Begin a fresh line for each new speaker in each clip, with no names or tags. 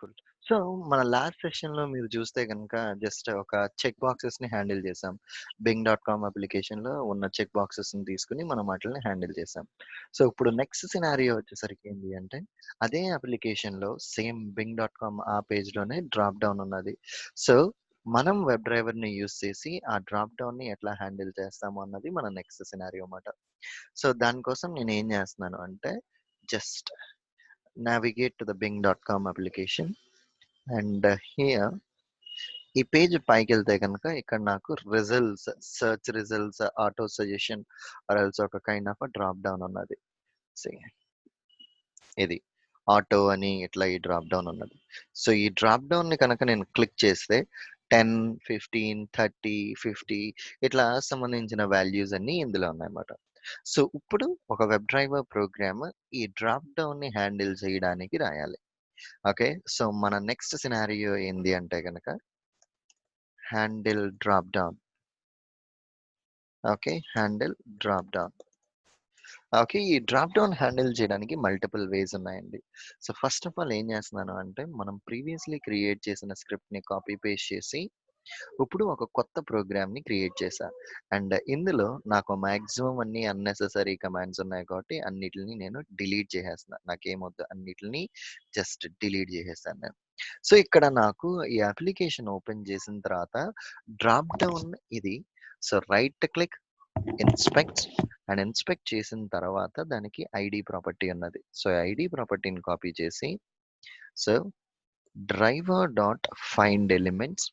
Cool. So, మన last సెషన్‌లో మీరు చూస్తే గనక జస్ట్ ఒక చెక్ బాక్సెస్‌ని హ్యాండిల్ చేసాం. బింగ్ డాట్ కామ్ అప్లికేషన్‌లో ఉన్న చెక్ బాక్సెస్‌ని తీసుకొని మనం వాటిల్ని హ్యాండిల్ చేసాం. సో, ఇప్పుడు నెక్స్ట్ సినారియో వచ్చేసరికి ఏంటి అంటే, అదే అప్లికేషన్‌లో సేమ్ బింగ్ డాట్ కామ్ ఆ పేజ్‌లోనే డ్రాప్ డౌన్ ఉన్నది. సో, మనం వెబ్ డ్రైవర్‌ని యూజ్ చేసి ఆ డ్రాప్ డౌన్‌ని ఎట్లా హ్యాండిల్ చేస్తాము అన్నది మన నెక్స్ట్ సినారియో మాట. సో, దానికోసం నేనేం చేస్తున్నాను అంటే, just navigate to the bing.com application and here ఈ పేజ్ పైకెళ్తే గనుక ఇక్కడ నాకు results, search results, auto suggestion or else ఒక కైండ్ ఆఫ్ డ్రాప్ డౌన్ ఉన్నది. సీ ఇది ఆటో అని ఇట్లా ఈ డ్రాప్ డౌన్ ఉన్నది. సో ఈ డ్రాప్ డౌన్‌ని కనుక నేను క్లిక్ చేస్తే 10, 15, 30, 50 ఇట్లా సంబంధించిన వాల్యూస్ అన్నీ ఇందులో ఉన్నాయన్నమాట. సో ఇప్పుడు ఒక వెబ్ డ్రైవర్ ప్రోగ్రామ్ ఈ డ్రాప్ డౌన్‌ని హ్యాండిల్ చేయడానికి రాయాలి. ఓకే. సో మన నెక్స్ట్ సినారియో ఏంది అంటే గనక handle drop down. Okay. Handle drop down. Okay. ఈ డ్రాప్ డౌన్ హ్యాండిల్ చేయడానికి మల్టిపుల్ వేస్ ఉన్నాయండి. సో ఫస్ట్ ఆఫ్ ఆల్ ఏం చేస్తున్నాను అంటే మనం ప్రీవియస్‌లీ క్రియేట్ చేసిన స్క్రిప్ట్‌ని కాపీ పేస్ట్ చేసి ఇప్పుడు ఒక కొత్త ప్రోగ్రామ్‌ని క్రియేట్ చేశా. అండ్ ఇందులో నాకు మాక్సిమం అన్ని అన్నెసెసరీ కమాండ్స్ ఉన్నాయి కాబట్టి అన్నిటిని నేను డిలీట్ చేసేస్తున్నా. నాకేమొద్దు అన్నిటిని జస్ట్ డిలీట్ చేసేసాను నేను. సో ఇక్కడ నాకు ఈ అప్లికేషన్ ఓపెన్ చేసిన తర్వాత డ్రాప్ డౌన్ ఇది. So right click inspect and inspect చేసిన తర్వాత దానికి ఐడి ప్రాపర్టీ ఉన్నది. సో ఐడి ప్రాపర్టీని కాపీ చేసి so driver dot find elements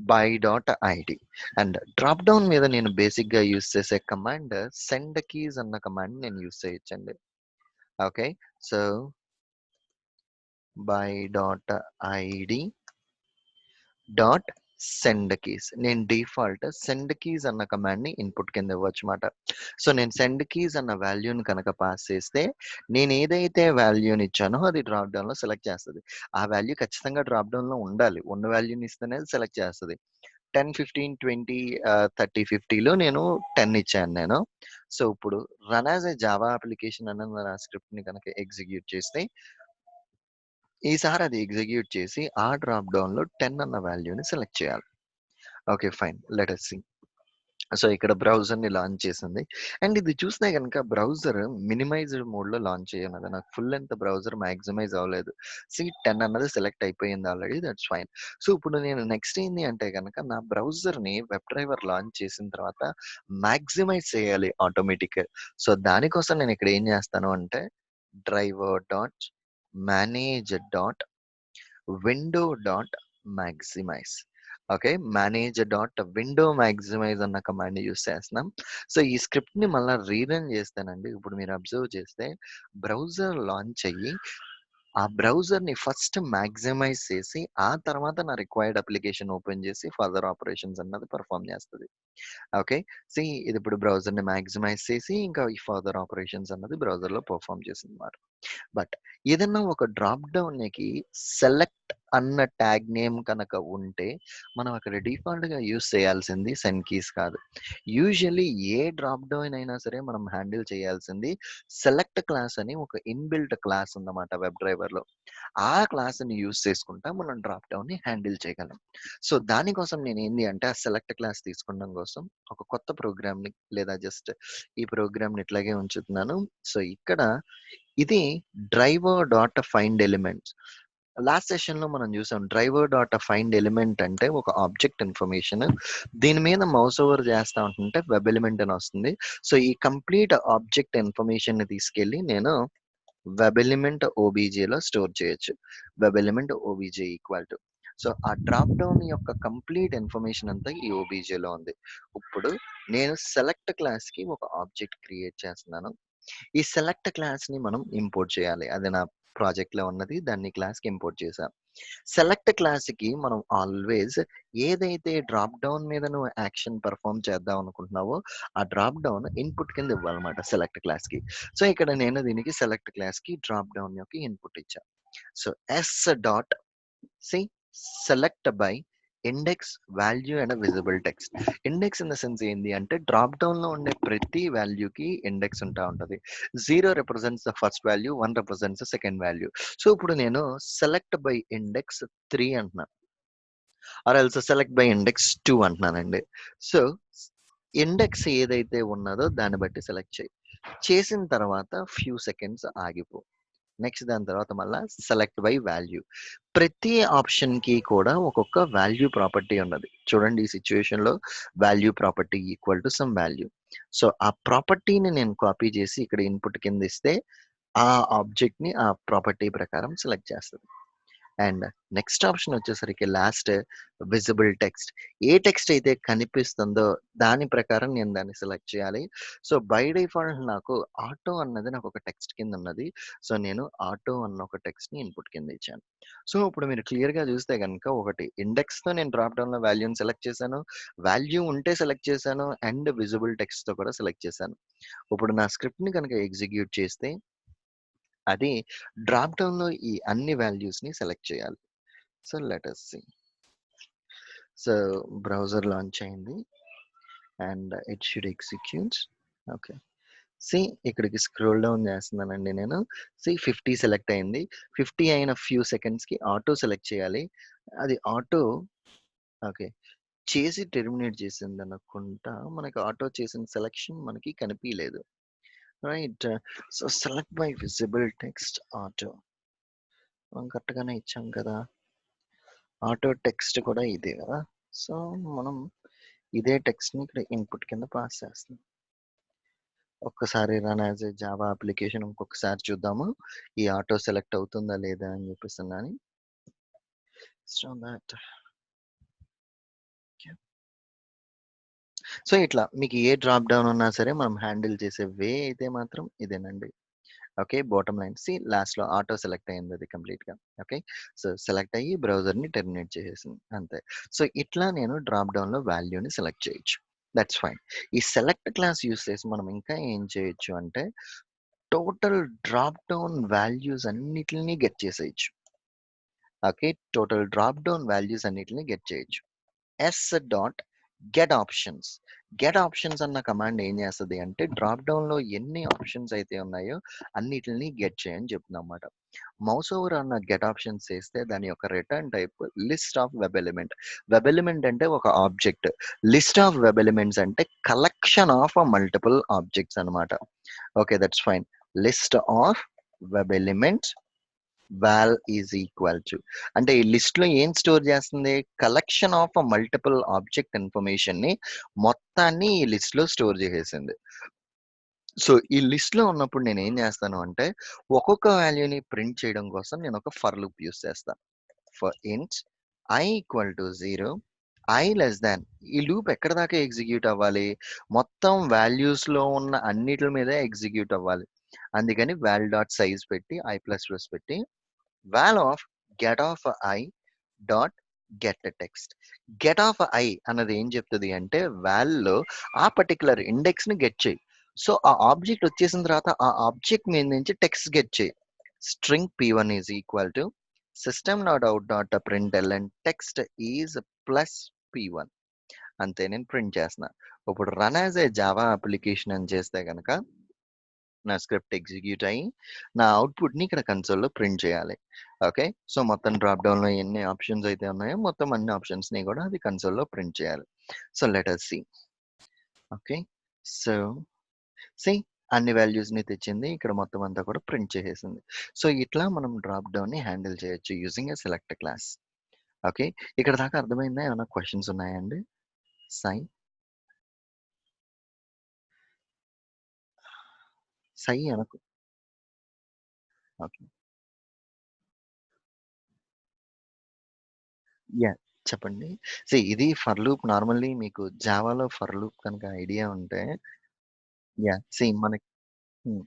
by dot ID and drop down మీద నేను బేసిక్‌గా యూజ్ చేసే కమాండ్ సెండ్ కీస్ అన్న కమాండ్ నేను యూజ్ చేయొచ్చండి. Okay. So by dot ID dot send keys. నేను డిఫాల్ట్ సెండ్ కీస్ అన్న కమాండ్‌ని ఇన్‌పుట్ కింద ఇవ్వచ్చుమాట. సో నేను సెండ్ కీస్ అన్న వాల్యూని కనుక పాస్ చేస్తే నేను ఏదైతే వాల్యూని ఇచ్చానో అది డ్రాప్ డౌన్‌లో సెలెక్ట్ చేస్తది. ఆ వాల్యూ ఖచ్చితంగా డ్రాప్ డౌన్‌లో ఉండాలి. ఉన్న వాల్యూని ఇస్తేనే అది సెలెక్ట్ చేస్తది. 10, 15, 20 30, 50లో నేను 10 ఇచ్చాను నేను. సో ఇప్పుడు run as a Java application అన్న నా స్క్రిప్ట్‌ని కనుక ఎగ్జిక్యూట్ చేస్తే ఈసారి అది ఎగ్జిక్యూట్ చేసి ఆ డ్రాప్ డౌన్‌లో 10 అన్న వాల్యూని సెలెక్ట్ చేయాలి. Okay. Fine. Let us see. So ఇక్కడ బ్రౌజర్‌ని లాంచ్ చేసింది. అండ్ ఇది చూస్తే గనుక బ్రౌజర్ మినిమైజ్డ్ మోడ్‌లో లాంచ్ చేయన్నది. నాకు ఫుల్ లెంగ్త్ బ్రౌజర్ మాక్సిమైజ్ అవ్వలేదు. సీ 10 అన్నది సెలెక్ట్ అయిపోయింది ఆల్రెడీ. That's fine. సో ఇప్పుడు నేను నెక్స్ట్ ఏంది అంటే గనక నా బ్రౌజర్‌ని వెబ్ డ్రైవర్ లాంచ్ చేసిన తర్వాత మాక్సిమైజ్ చేయాలి ఆటోమేటిక్‌గా. సో దానికోసం నేను ఇక్కడ ఏం చేస్తాను అంటే driver dot manage dot window dot maximise. Okay. Manage dot window maximise అన్న కమాండ్‌ని యూజ్ చేస్తున్నాం. సో ఈ స్క్రిప్ట్‌ని మళ్ళా రీరన్ చేస్తేనండి ఇప్పుడు మీరు అబ్జర్వ్ చేస్తే బ్రౌజర్ లాంచ్ అయ్యి ఆ బ్రౌజర్‌ని ఫస్ట్ మాక్సిమైజ్ చేసి ఆ తర్వాత నా రిక్వైర్డ్ అప్లికేషన్ ఓపెన్ చేసి ఫర్దర్ ఆపరేషన్స్ అన్నది పెర్ఫార్మ్ చేస్తది. ఓకే. సీ ఇది ఇప్పుడు బ్రౌజర్‌ని మాక్సిమైజ్ చేసి ఇంకా ఈ ఫర్దర్ ఆపరేషన్స్ అన్నది బ్రౌజర్‌లో పెర్ఫార్మ్ చేసిందన్నమాట. బట్ ఏదన్నా ఒక డ్రాప్ డౌన్‌కి సెలెక్ట్ అన్న ట్యాగ్ నేమ్ కనుక ఉంటే, మనం అక్కడ డిఫాల్ట్‌గా యూజ్ చేయాల్సింది సెండ్ కీస్ కాదు. యూజువల్లీ ఏ డ్రాప్ డౌన్ అయినా సరే మనం హ్యాండిల్ చేయాల్సింది సెలెక్ట్ క్లాస్ అని ఒక ఇన్‌బిల్ట్ క్లాస్ ఉందన్నమాట వెబ్ డ్రైవర్‌లో. ఆ క్లాస్‌ని యూజ్ చేసుకుంటా మనం డ్రాప్ డౌన్‌ని హ్యాండిల్ చేయగలం. సో, దానికోసం నేనేంది అంటే ఆ సెలెక్ట్ క్లాస్ తీసుకోవడం కోసం ఒక కొత్త ప్రోగ్రామ్‌ని లేదా జస్ట్ ఈ ప్రోగ్రామ్‌ని ఇట్లాగే ఉంచుతున్నాను. సో, ఇక్కడ ఇది driver dot find elements. Last సెషన్‌లో మనం చూసాం. డ్రైవర్ డాట్ ఫైండ్ ఎలిమెంట్ అంటే ఒక ఆబ్జెక్ట్ ఇన్ఫర్మేషన్. దీని మీద మౌస్ ఓవర్ చేస్తా ఉంటుంటే వెబ్ ఎలిమెంట్ అని వస్తుంది. సో, ఈ కంప్లీట్ ఆబ్జెక్ట్ ఇన్ఫర్మేషన్‌ని తీసుకెళ్ళి నేను వెబ్ ఎలిమెంట్ ఓబీజేలో స్టోర్ చేయొచ్చు. Web element OBJ equal to so, ఆ డ్రాప్ డౌన్ యొక్క కంప్లీట్ ఇన్ఫర్మేషన్ అంతా ఈ ఓబీజేలో ఉంది. ఇప్పుడు నేను సెలెక్ట్ క్లాస్‌కి ఒక ఆబ్జెక్ట్ క్రియేట్ చేస్తున్నాను. ఈ సెలెక్ట్ క్లాస్‌ని మనం ఇంపోర్ట్ చేయాలి. అది నా ప్రాజెక్ట్‌లో ఉన్నది. దాన్ని క్లాస్‌కి ఇంపోర్ట్ చేశా. సెలెక్ట్ క్లాస్‌కి మనం ఆల్వేస్ ఏదైతే డ్రాప్ డౌన్ మీద నువ్వు యాక్షన్ పెర్ఫార్మ్ చేద్దాం అనుకుంటున్నావో, ఆ డ్రాప్ డౌన్ ఇన్‌పుట్ కింద ఇవ్వాలన్నమాట సెలెక్ట్ క్లాస్‌కి. సో, ఇక్కడ నేను దీనికి సెలెక్ట్ క్లాస్‌కి డ్రాప్ డౌన్ యొక్క ఇన్‌పుట్ ఇచ్చా. So, S dot C select by index, value and visible text. Index in the sense ఏంది అంటే డ్రాప్ డౌన్‌లో ఉండే ప్రతి వాల్యూకి ఇండెక్స్ ఉంటా ఉంటది. 0 represents the first value, 1 represents the second value. So, ఇప్పుడు నేను సెలెక్ట్ బై ఇండెక్స్ 3 అంటున్నా. Or else select by index 2 అంటున్నానండి. సో, ఇండెక్స్ ఏదైతే ఉన్నదో దాన్ని బట్టి సెలెక్ట్ చెయి. చేసిన తర్వాత ఫ్యూ సెకండ్స్ ఆగిపో. నెక్స్ట్ దాని తర్వాత మళ్ళా సెలెక్ట్ బై వాల్యూ. ప్రతి ఆప్షన్‌కి కూడా ఒక్కొక్క వాల్యూ ప్రాపర్టీ ఉన్నది. చూడండి ఈ సిట్యుయేషన్‌లో value property equal to some value. So, ఆ ప్రాపర్టీని నేను కాపీ చేసి ఇక్కడ ఇన్‌పుట్ కింద ఇస్తే ఆ ఆబ్జెక్ట్‌ని ఆ ప్రాపర్టీ ప్రకారం సెలెక్ట్ చేస్తది. అండ్ నెక్స్ట్ ఆప్షన్ వచ్చేసరికి లాస్ట్ విజిబుల్ టెక్స్ట్. ఏ టెక్స్ట్ అయితే కనిపిస్తుందో దాని ప్రకారం నేను దాన్ని సెలెక్ట్ చేయాలి. సో, బై డిఫాల్ట్ నాకు ఆటో అన్నది నాకు ఒక టెక్స్ట్ కింద ఉన్నది. సో, నేను ఆటో అన్న ఒక టెక్స్ట్‌ని ఇన్పుట్ కింద ఇచ్చాను. సో, ఇప్పుడు మీరు క్లియర్‌గా చూస్తే గనుక ఒకటి ఇండెక్స్‌తో నేను డ్రాప్ డౌన్‌లో వాల్యూని సెలెక్ట్ చేశాను. వాల్యూ ఉంటే సెలెక్ట్ చేశాను. అండ్ విజిబుల్ టెక్స్ట్‌తో కూడా సెలెక్ట్ చేశాను. ఇప్పుడు నా స్క్రిప్ట్‌ని గనుక ఎగ్జిక్యూట్ చేస్తే అది డ్రాప్ డౌన్‌లో ఈ అన్ని వాల్యూస్‌ని సెలెక్ట్ చేయాలి. So, let us see. So, browser launch అయింది. And it should execute. Okay. See ఇక్కడికి స్క్రోల్ డౌన్ చేస్తున్నానండి నేను. సీ 50 సెలెక్ట్ అయింది. 50 అయిన ఫ్యూ సెకండ్స్‌కి ఆటో సెలెక్ట్ చేయాలి. అది ఆటో ఓకే. చేసి టెర్మినేట్ చేసిందనుకుంటా. మనకి ఆటో చేసిన సెలక్షన్ మనకి కనిపియలేదు. Right. So, select by visible text auto. మనం కరెక్ట్‌గానే ఇచ్చాం కదా! ఆటో టెక్స్ట్ కూడా ఇదే కదా! సో, మనం ఇదే టెక్స్ట్‌ని ఇక్కడ ఇన్పుట్ కింద పాస్ చేస్తున్నాం. ఒక్కసారి run as a Java application ఇంకొకసారి చూద్దాము. ఈ ఆటో సెలెక్ట్ అవుతుందా లేదా అని చెప్పేసని. సో దట్ సో, ఇట్లా మీకు ఏ డ్రాప్ డౌన్ ఉన్నా సరే మనం హ్యాండిల్ చేసే వే అయితే మాత్రం ఇదేనండి. ఓకే. Bottom line. సీ లాస్ట్‌లో ఆటో సెలెక్ట్ అయింది అది కంప్లీట్‌గా. ఓకే. సో, సెలెక్ట్ అయ్యి బ్రౌజర్‌ని టెర్మినేట్ చేసేసింది. అంతే. సో, ఇట్లా నేను డ్రాప్ డౌన్‌లో వాల్యూని సెలెక్ట్ చేయొచ్చు. That's fine. ఈ సెలెక్ట్ క్లాస్ యూజ్ చేసి మనం ఇంకా ఏం చేయొచ్చు అంటే టోటల్ డ్రాప్ డౌన్ వాల్యూస్ అన్నిటిని గెట్ చేసేయొచ్చు. Okay. Total drop down values అన్నిటిని గెట్ చేయొచ్చు. S dot get options. Get options అన్న కమాండ్ ఏం చేస్తది అంటే డ్రాప్ డౌన్‌లో ఎన్ని ఆప్షన్స్ అయితే ఉన్నాయో అన్నిటిని గెట్ చేయని చెప్తుందన్నమాట. మౌస్ ఓవర్ అన్న గెట్ ఆప్షన్స్ చేస్తే దాని యొక్క return type list of web element. Web element అంటే ఒక object. List of web elements అంటే కలెక్షన్ ఆఫ్ మల్టిపుల్ ఆబ్జెక్ట్స్ అన్నమాట. Okay. That's fine. List of web elements wall is equal to అంటే ఈ లిస్ట్‌లో ఏం స్టోర్ చేస్తుంది? కలెక్షన్ ఆఫ్ మల్టిపుల్ ఆబ్జెక్ట్ ఇన్ఫర్మేషన్‌ని మొత్తాన్ని ఈ లిస్ట్‌లో స్టోర్ చేసేసింది. సో, ఈ లిస్ట్‌లో ఉన్నప్పుడు నేనేం చేస్తాను అంటే, ఒక్కొక్క వాల్యూని ప్రింట్ చేయడం కోసం నేను ఒక ఫర్ లూప్ యూజ్ చేస్తా. ఫర్ ఇంట్ i equal to 0 i less than ఈ లూప్ ఎక్కడి దాకా ఎగ్జిక్యూట్ అవ్వాలి? మొత్తం వాల్యూస్‌లో ఉన్న అన్నిట్ల మీద ఎగ్జిక్యూట్ అవ్వాలి. అందుకని వాల్ డాట్ సైజ్ పెట్టి i ప్లస్ ప్లస్ పెట్టి val of get of i dot get text. Get of I అన్నది ఏం చెప్తది అంటే వాల్‌లో ఆ పర్టిక్యులర్ ఇండెక్స్‌ని గెట్ చెయి. సో, ఆ ఆబ్జెక్ట్ వచ్చేసిన తర్వాత ఆ ఆబ్జెక్ట్ మీద నుంచి టెక్స్ట్ గెట్ చెయి. String p1 is equal to system dot out dot println text is plus p1 అంతే నేను ప్రింట్ చేస్తున్నా. ఇప్పుడు run as a Java application అని చేస్తే గనక నా స్క్రిప్ట్ ఎగ్జిక్యూట్ అయ్యి, నా అవుట్‌పుట్‌ని ఇక్కడ కన్సోల్‌లో ప్రింట్ చేయాలి. ఓకే. సో, మొత్తం డ్రాప్ డౌన్‌లో ఎన్ని ఆప్షన్స్ అయితే ఉన్నాయో మొత్తం అన్ని ఆప్షన్స్‌ని కూడా అది కన్సోల్‌లో ప్రింట్ చేయాలి. So, let us see. Okay. So, see అన్ని వాల్యూస్‌ని తెచ్చింది. ఇక్కడ మొత్తం అంతా కూడా ప్రింట్ చేసేసింది. సో, ఇట్లా మనం డ్రాప్ డౌన్‌ని హ్యాండిల్ చేయొచ్చు using a select class. Okay. ఇక్కడ దాకా అర్థమైందా? ఏమన్నా క్వెషన్స్ ఉన్నాయా అండి? సాయి? సాయి అనకు. ఓకే. యాహ్! చెప్పండి. ఇది ఫర్ లూప్ నార్మల్లీ మీకు జావాలో ఫర్ లూప్ కనుక ఐడియా ఉంటే యాహ్! మనకి హ్మ్.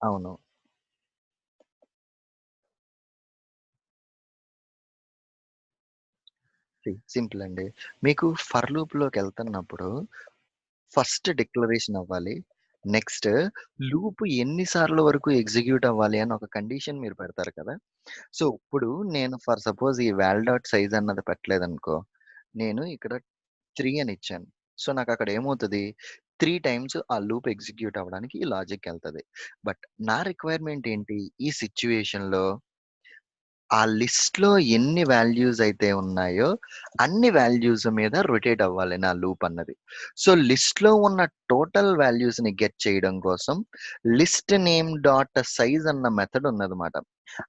అవును. సింపుల్ అండి. మీకు ఫర్ లూప్‌లోకెళ్తున్నప్పుడు ఫస్ట్ డిక్లరేషన్ అవ్వాలి. నెక్స్ట్ లూప్ ఎన్ని సార్లు వరకు ఎగ్జిక్యూట్ అవ్వాలి అని ఒక కండిషన్ మీరు పెడతారు కదా! సో, ఇప్పుడు నేను ఫర్ సపోజ్ ఈ వాల్ డాట్ సైజ్ అన్నది పెట్టలేదనుకో, నేను ఇక్కడ 3 అని ఇచ్చాను. సో, నాకక్కడ ఏమవుతది 3 టైమ్స్ ఆ లూప్ ఎగ్జిక్యూట్ అవ్వడానికి ఈ లాజిక్ ఎళ్తది. బట్ నా రిక్వైర్మెంట్ ఏంటి? ఈ సిట్యుయేషన్‌లో ఆ లిస్ట్‌లో ఎన్ని వాల్యూస్ అయితే ఉన్నాయో, అన్ని వాల్యూస్ మీద రొటేట్ అవ్వాలి నా లూప్ అన్నది. సో, లిస్ట్‌లో ఉన్న టోటల్ వాల్యూస్‌ని గెట్ చేయడం కోసం లిస్ట్ నేమ్ డాట్ సైజ్ అన్న మెథడ్ ఉన్నదమాట.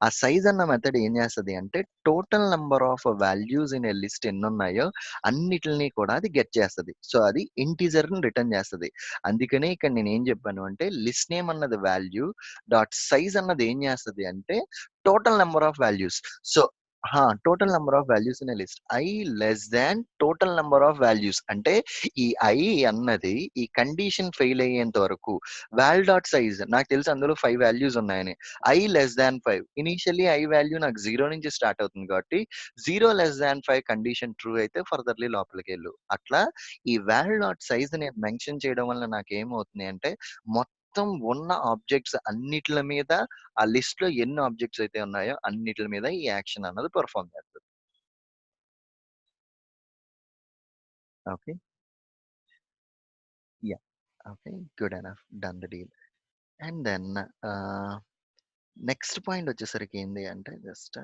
ఆ సైజ్ అన్న మెథడ్ ఏం చేస్తది అంటే, total number of values in a list ఎన్నున్నాయో అన్నిటిని కూడా అది గెట్ చేస్తది. సో, అది ఇంటిజర్‌ని రిటర్న్ చేస్తది. అందుకనే ఇక్కడ నేనేం చెప్పాను అంటే, లిస్ట్ నేమ్ అన్నది వాల్యూ, డాట్ సైజ్ అన్నది ఏం చేస్తది అంటే total number of values. So total number of values in a list. Less than total number of values. అంటే ఈ అన్నది ఈ కండిషన్ ఫెయిల్ అయ్యేంత వరకు డాట్ సైజ్ నాకు తెలుసు అందులో 5 వాల్యూస్ ఉన్నాయని. లెస్ థాన్ 5 ఇనీషియల్లీ వాల్యూ నాకు 0 నుంచి స్టార్ట్ అవుతుంది కాబట్టి 0 లెస్ థాన్ 5 కండిషన్ ట్రూ అయితే ఫర్దర్‌లీ లోపలికెళ్ళు. అట్లా ఈ డాట్ సైజ్ నేను మెన్షన్ చేయడం వల్ల నాకేమవుతుంది అంటే మొత్తం ఉన్న ఆబ్జెక్ట్స్ అన్నిట్ల మీద ఆ లిస్ట్‌లో ఎన్ని ఆబ్జెక్ట్స్ అయితే ఉన్నాయో అన్నిట్ల మీద ఈ యాక్షన్ అన్నది పెర్ఫార్మ్ చేస్తది. Okay. Yeah! Okay. Good enough. Done the deal. And then ah, next point వచ్చేసరికి ఏంది అంటే జస్ట్